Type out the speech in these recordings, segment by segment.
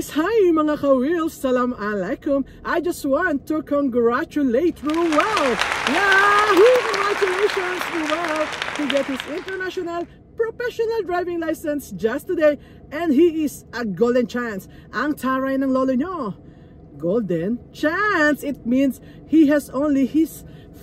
guys! Hi mga ka-wheels! Salam alaikum! I just want to congratulate Ruel! Yahoo! Congratulations Ruel to get his international professional driving license just today, and he is a golden chance. Ang taray ng lolo nyo, golden chance! It means he has only his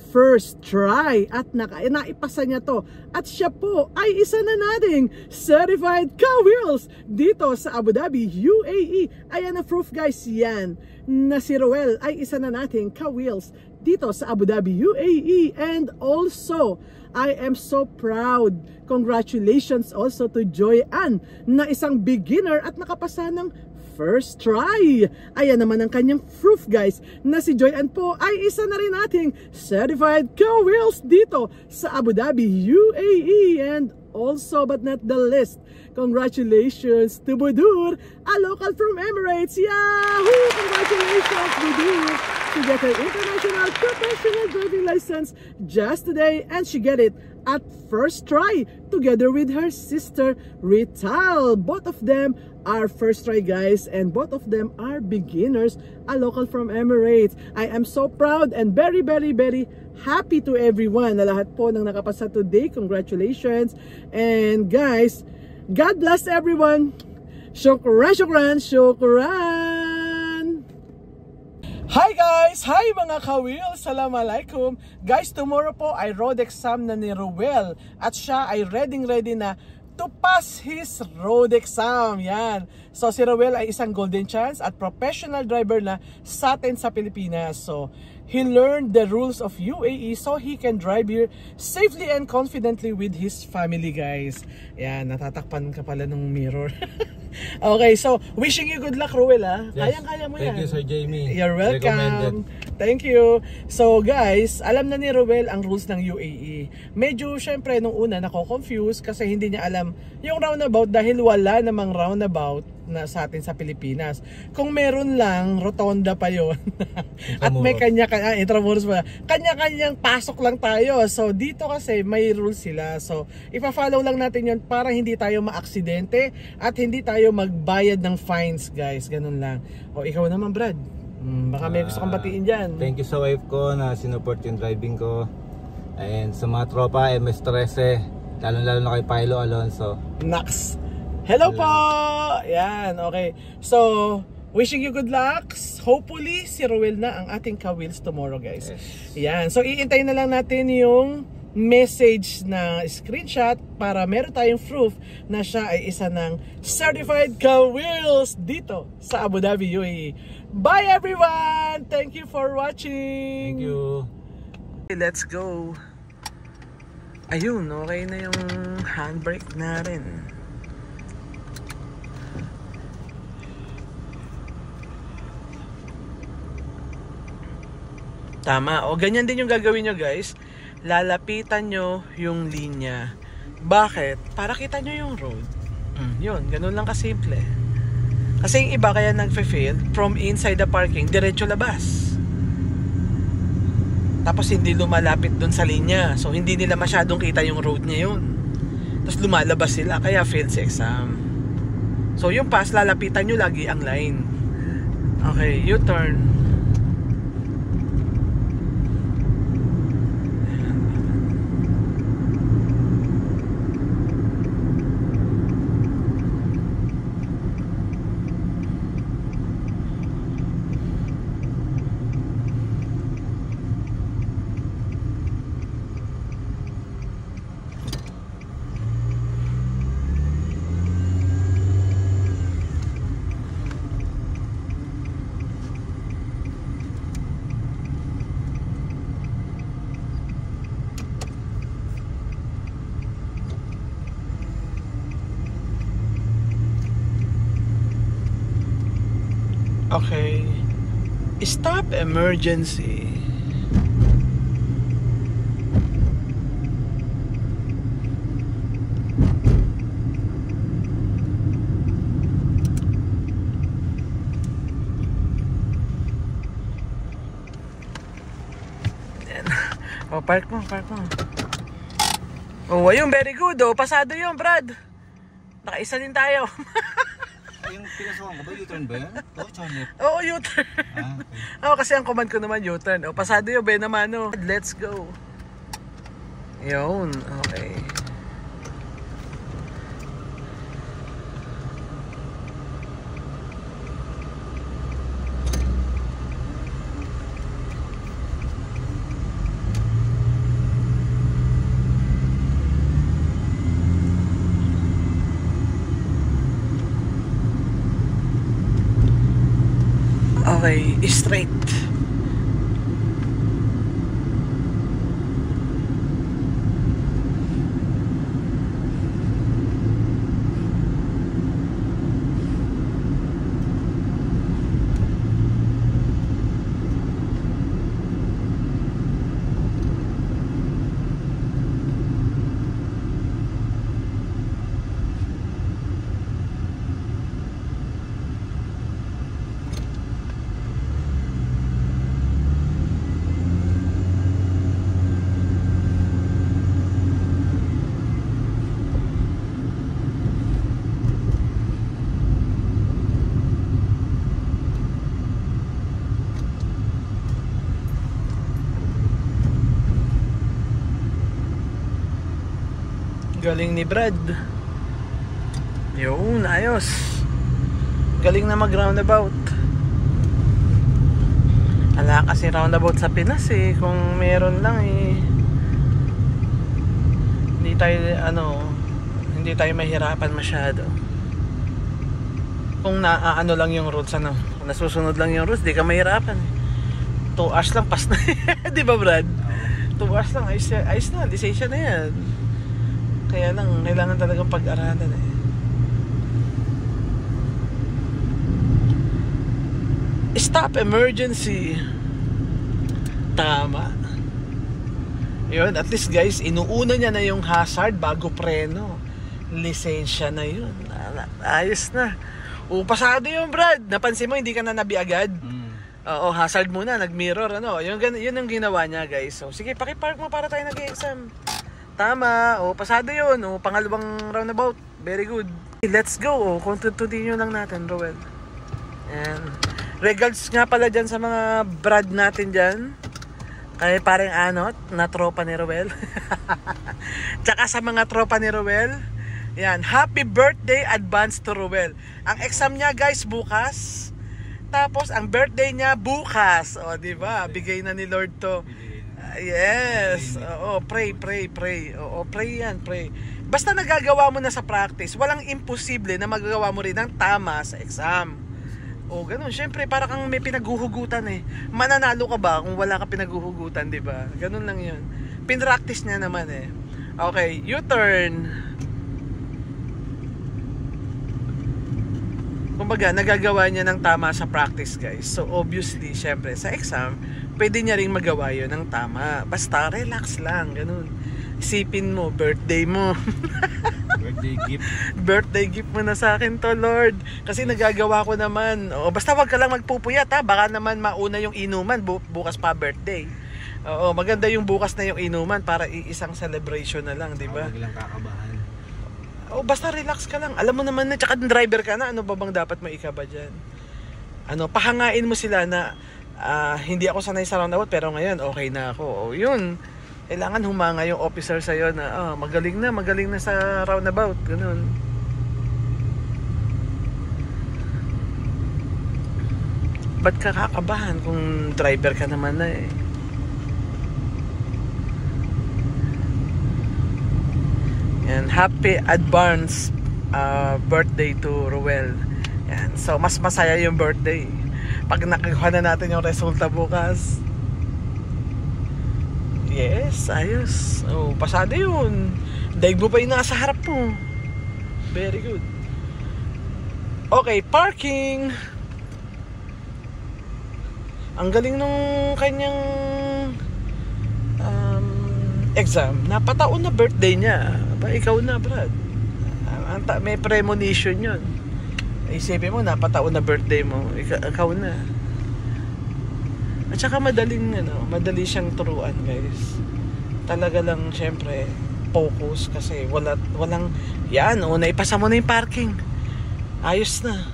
first try at naipasa niya to, at siya po ay isa na nating certified ka-wheels dito sa Abu Dhabi, UAE. Ayan ang proof guys, yan na si Ruel ay isa na nating ka-wheels dito sa Abu Dhabi, UAE. And also I am so proud, congratulations also to Joy Ann na isang beginner at nakapasa ng first try. Ayan naman ang kanyang proof guys, na si Joy Ann po ay isa na rin nating certified ka-wheels dito sa Abu Dhabi, UAE. And also but not the least, congratulations to Budur, a local from Emirates. Yahoo! Congratulations Budur to get her international professional driving license just today, and she get it at first try together with her sister Rital. Both of them are first try guys, and both of them are beginners, a local from Emirates. I am so proud and very happy to everyone na lahat po ng nakapasa today. Congratulations. And guys, God bless everyone. Shukran, shukran, shukran. Hi guys! Hi mga ka-wheels! Salam alaikum! Guys, tomorrow po ay road exam na ni Ruel, at siya ay ready na to pass his road exam. Yan. So si Ruel ay isang golden chance at professional driver na sa atin sa Pilipinas. So he learned the rules of UAE so he can drive here safely and confidently with his family guys. Yan, natatakpan ka pala ng mirror. Okay, so wishing you good luck Ruel ha. Yes. Kayang-kaya mo yan. Thank you Sir Jamie. You're welcome. Thank you. So guys, alam na ni Ruel ang rules ng UAE. Medyo syempre nung una nako-confuse kasi hindi niya alam yung roundabout dahil wala namang roundabout na sa atin sa Pilipinas. Kung meron lang, rotonda pa yon. At may intramuros pa. Kanya-kanyang pasok lang tayo. So dito kasi may rules sila. So ipa-follow lang natin yon para hindi tayo ma-aksidente at hindi tayo magbayad ng fines guys. Ganun lang. O ikaw naman Brad. Baka may gusto kang batiin dyan. Thank you sa wife ko na sinupport yung driving ko. And sa mga tropa, MS13, lalo-lalo na kay Pilo Alonso. Nax! Hello po! Yan, okay. So, wishing you good luck. Hopefully, si Ruel na ang ating ka-wheels tomorrow guys. Yes. Yan, so iintayin na lang natin yung message na screenshot para meron tayong proof na siya ay isa ng certified ka-wheels dito sa Abu Dhabi, UAE. Bye everyone! Thank you for watching! Thank you! Let's go! Ayun, okay na yung handbrake na rin. Tama, o ganyan din yung gagawin nyo guys. Lalapitan nyo yung linya. Bakit? Para kita nyo yung road. Yun, ganun lang kasimple. Kasi yung iba kaya nagfe-fail from inside the parking, diretso labas. Tapos hindi lumalapit dun sa linya. So hindi nila masyadong kita yung road niya yun. Tapos lumalabas sila, kaya fail sa exam. So yung pass, lalapitan nyo lagi ang line. Okay, U-turn. Okay, stop emergency. Oh, park mo. Oh, ayun, very good. Oh, pasado yun, Brad. Nakaisa din tayo. Yung pinasukan ko ba, U-turn ba yan? Oo, chonep. Oo, U-turn. Okay. Oo, kasi ang command ko naman U-turn. O, pasado yun, Ben naman, no? Let's go. Yun, okay. Okay, straight. Galing ni Brad. Yun, ayos. Galing na mag roundabout. Ala kasi roundabout sa Pinas eh. Kung meron lang eh, hindi tayo mahirapan masyado. Kung naano lang yung rules, kung nasusunod lang yung rules, di ka mahirapan. 2 hours lang, pas na. Di ba, Brad? 2 hours lang, ayos na, decision na yan. Kaya lang, kailangan talagang pag-aralan eh. Stop emergency. Tama. Yun, at least guys, inuuna niya na yung hazard bago preno. Lisensya na yun. Ayos na. Pasado yung Brad. Napansin mo, hindi ka na nabi agad? Oo, hazard muna, nag-mirror, Yun ang ginawa niya guys. So, sige, pakipark mo para tayo nag-exam. Tama, pasado yun. Pangalawang roundabout. Very good. Let's go. Continue lang natin, Roel. Ayan. Regards nga pala dyan sa mga Brad natin dyan. Kaya parang Anot, na tropa ni Roel. Tsaka sa mga tropa ni Roel. Yan, happy birthday advance to Roel. Ang exam niya guys bukas. Tapos ang birthday niya bukas. O, diba? Bigay na ni Lord to. Yes. Oo, pray. Oo, pray yan, pray. Basta nagagawa mo na sa practice, walang imposible na magagawa mo rin ng tama sa exam. O, ganun. Siyempre, para kang may pinaghuhugutan eh. Mananalo ka ba kung wala ka pinaghuhugutan, di ba? Ganun lang yun. Pinractice niya naman eh. Okay, U-turn. Kumbaga, nagagawa niya ng tama sa practice, guys. So, obviously, siyempre, sa exam, pwede niya rin magawa yun ng tama. Basta, relax lang, ganun. Isipin mo, birthday mo. Birthday gift. Birthday gift mo na sa akin to, Lord. Kasi nagagawa ko naman. O, basta wag ka lang magpupuyat, ha. Baka naman mauna yung inuman, bukas pa birthday. Oo, maganda yung bukas na yung inuman para isang celebration na lang, di ba? Huwag lang kakabahan. O, basta relax ka lang. Alam mo naman na, tsaka driver ka na, ano ba bang dapat mo ikaba dyan? Pahangain mo sila na hindi ako sanay sa roundabout pero ngayon okay na ako. O, yun. Kailangan humanga yung officer sa'yo na magaling na sa roundabout. Ganun. Ba't ka kakabahan kung driver ka naman na eh? And happy advance birthday to Roel. Yan. So mas masaya yung birthday pag nakuha na natin yung resulta bukas. Yes, ayos. Pasado yun. Daig mo pa yung nasa harap mo. Very good. Okay, parking. Ang galing nung kanyang exam. Napataon na birthday niya. Ba, ikaw na, Brad. May premonition yun. Isipin mo, napataon na birthday mo. Ikaw na. At saka madali siyang turuan, guys. Talaga lang, syempre, focus kasi walang, yan, naipasa mo na yung parking. Ayos na.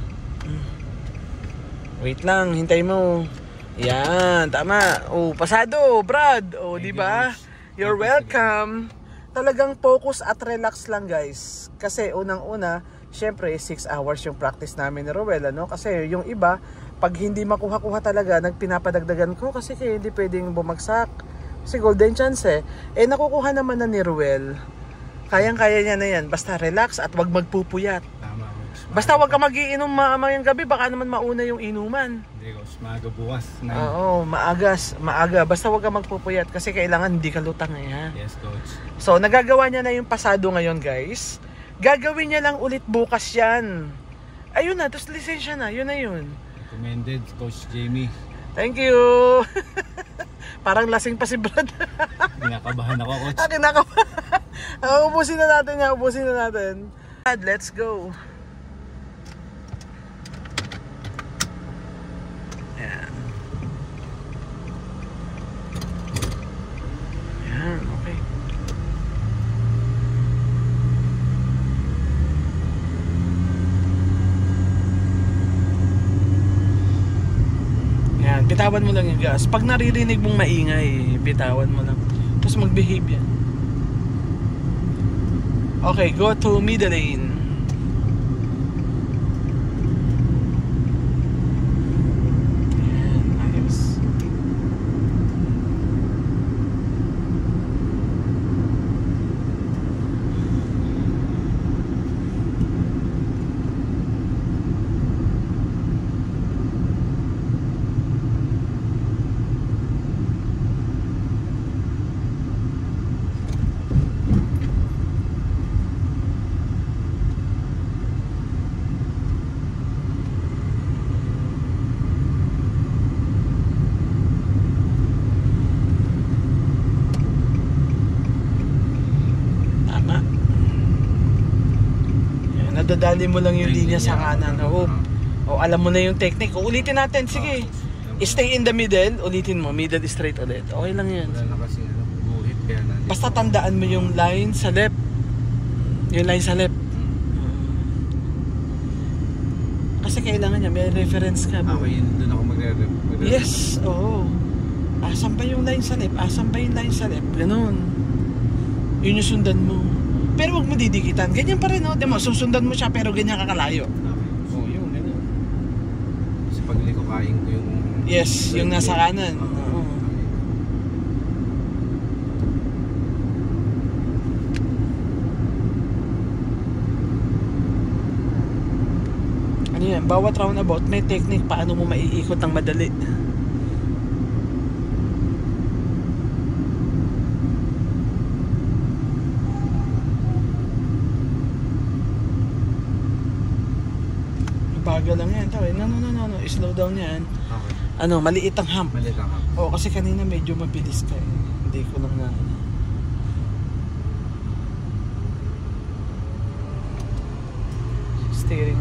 Wait lang, hintay mo. Yan, tama. Oh, pasado, Brad. Oh, di ba? You're welcome. Talagang focus at relax lang, guys. Kasi unang-una, syempre 6 hours yung practice namin ni Rowel, ano? Kasi yung iba, pag hindi makuha-kuha talaga, nagpinapadagdagan ko kasi kaya hindi pwedeng bumagsak. Kasi golden chance eh. Eh, nakukuha naman na ni Rowel. Kayang-kaya niya na yan. Basta relax at wag magpupuyat. Tama. Basta wag ka magiinom mamayang gabi, baka naman mauna yung inuman. Hindi, coach. Maaga bukas. Oo, maaga. Basta wag ka magpupuyat kasi kailangan hindi ka lutang eh, ha? Yes, coach. So, nagagawa niya na yung pasado ngayon, guys. Gagawin niya lang ulit bukas yan. Ayun na, tapos lisensya na. Yun na yun. Recommended, Coach Jamie. Thank you! Parang lasing pa si Brad. Kinakabahan ako, coach. Kinakabahan. Ubusin na natin yan. Ubusin na natin. Brad, let's go. Ayan. Ayan, okay. Ayan, bitawan mo lang yung gas. Pag naririnig mong maingay, bitawan mo lang. Tapos mag-behave yan. Okay, go to middle lane. Ayan, ayos. Nadadali mo lang yung linya sa kanan. O alam mo na yung technique. Ulitin natin, sige. Stay in the middle, ulitin mo. Middle straight ulit. Okay lang yan. Wala na kasi buhit kaya na. Basta tandaan mo yung line sa left. Yung line sa left. Kasi kailangan niya, may reference ka. Okay, yun doon ako magre-reference. Yes, oo. Asan ba yung line sa left? Asan ba yung line sa left? Ganun. Yun yung sundan mo. Pero wag mo didikitan. Ganyan pa rin, no? Di mo, susundan mo siya pero ganyan kakalayo. Oo, yun, ganyan. Kasi pag kain ko yung... Yes, yung nasa kanan. Oo. Ano yan? Bawat roundabout may technique paano mo maiikot ng madali. Bagal lang yan. No. Slow down yan. Okay. Ano, maliit ang hump. Maliit ang hump. Oo, kasi kanina medyo mabilis ka eh. Hindi ko lang na... Steering.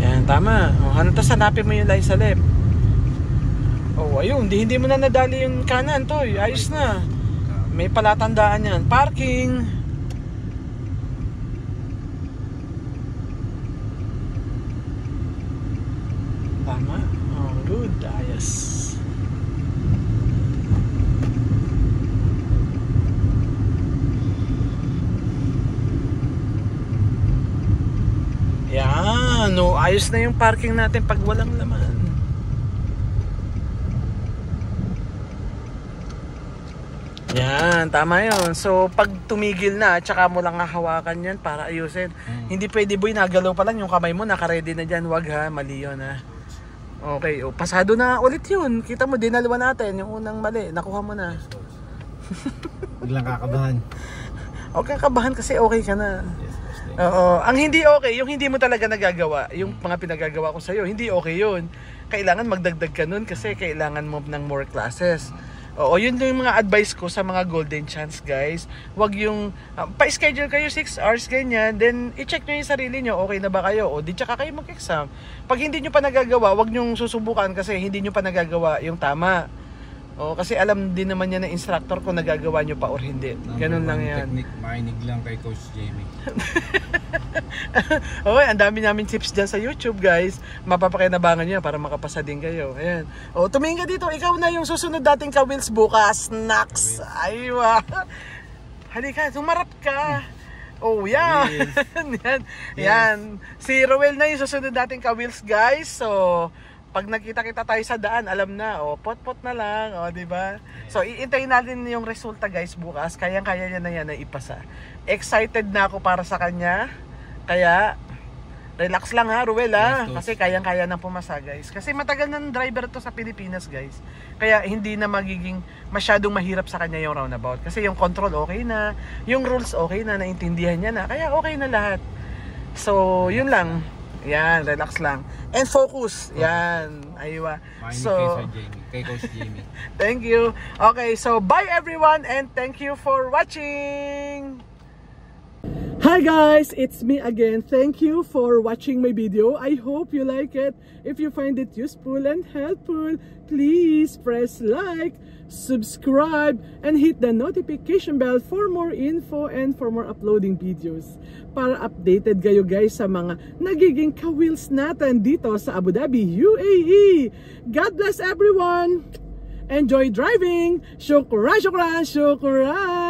Yan, tama. O, tapos hanapin mo yung line sa left. Oh, ayun. Hindi mo na nadali yung kanan to. Ayos na. May palatandaan yan. Parking. Tama. Oh, good. Ayos. Yan. No, ayos na yung parking natin pag walang laman. Yan, tama yun. So, pag tumigil na, tsaka mo lang hahawakan yan para ayusin. Hindi pwede boy, nagalaw pa lang yung kamay mo, naka-ready na dyan. Wag ha, mali yun ha. Okay, pasado na ulit yun. Kita mo, dinalawa natin yung unang mali. Nakuha mo na. Biglang kakabahan. Huwag kang kabahan kasi okay ka na. Oo. Ang hindi okay, yung hindi mo talaga nagagawa, yung mga pinagagawa ko sa'yo, hindi okay yun. Kailangan magdagdag ka nun kasi kailangan mo ng more classes. Oo, yun yung mga advice ko sa mga golden chance, guys. Wag yung pa-schedule kayo 6 hours ganyan, then i-check nyo yung sarili nyo, okay na ba kayo? O di tsaka kayo mag-exam. Pag hindi nyo pa nagagawa, wag nyo susubukan kasi hindi nyo pa nagagawa yung tama. Oh, kasi alam din naman niya ng instructor kung nagagawa nyo pa or hindi. Ganun lang yan. Technique, makinig lang kay Coach Jamie. Okay, ang dami namin tips dyan sa YouTube, guys. Mapapakinabangan nyo para makapasa din kayo. Ayan. O, tumingin ka dito. Ikaw na yung susunod dating ka-wheels bukas. Snacks. Aywa. Halika, sumarap ka. Oh, yan. Yan. Yan. Si Roel na yung susunod dating ka-wheels, guys. So, pag nakita-kita tayo sa daan, alam na, pot-pot na lang, di ba? So, iintayin natin yung resulta, guys, bukas. Kayang-kaya niya na yan na ipasa. Excited na ako para sa kanya. Kaya, relax lang ha, Ruel ha. Kasi kayang-kaya na pumasa, guys. Kasi matagal ng driver to sa Pilipinas, guys. Kaya, hindi na magiging masyadong mahirap sa kanya yung roundabout. Kasi yung control okay na, yung rules okay na, naintindihan niya na. Kaya, okay na lahat. So, yun lang. Yan, relax lang. And focus. Yan. Aywa. So, kay Coach Jamie. Thank you. Okay, so bye everyone and thank you for watching. Hi guys, it's me again. Thank you for watching my video. I hope you like it. If you find it useful and helpful, please press like, subscribe, and hit the notification bell for more info and for more uploading videos. Para updated kayo guys sa mga nagiging ka-wheels natin dito sa Abu Dhabi, UAE. God bless everyone! Enjoy driving! Shukran, shukran, shukran!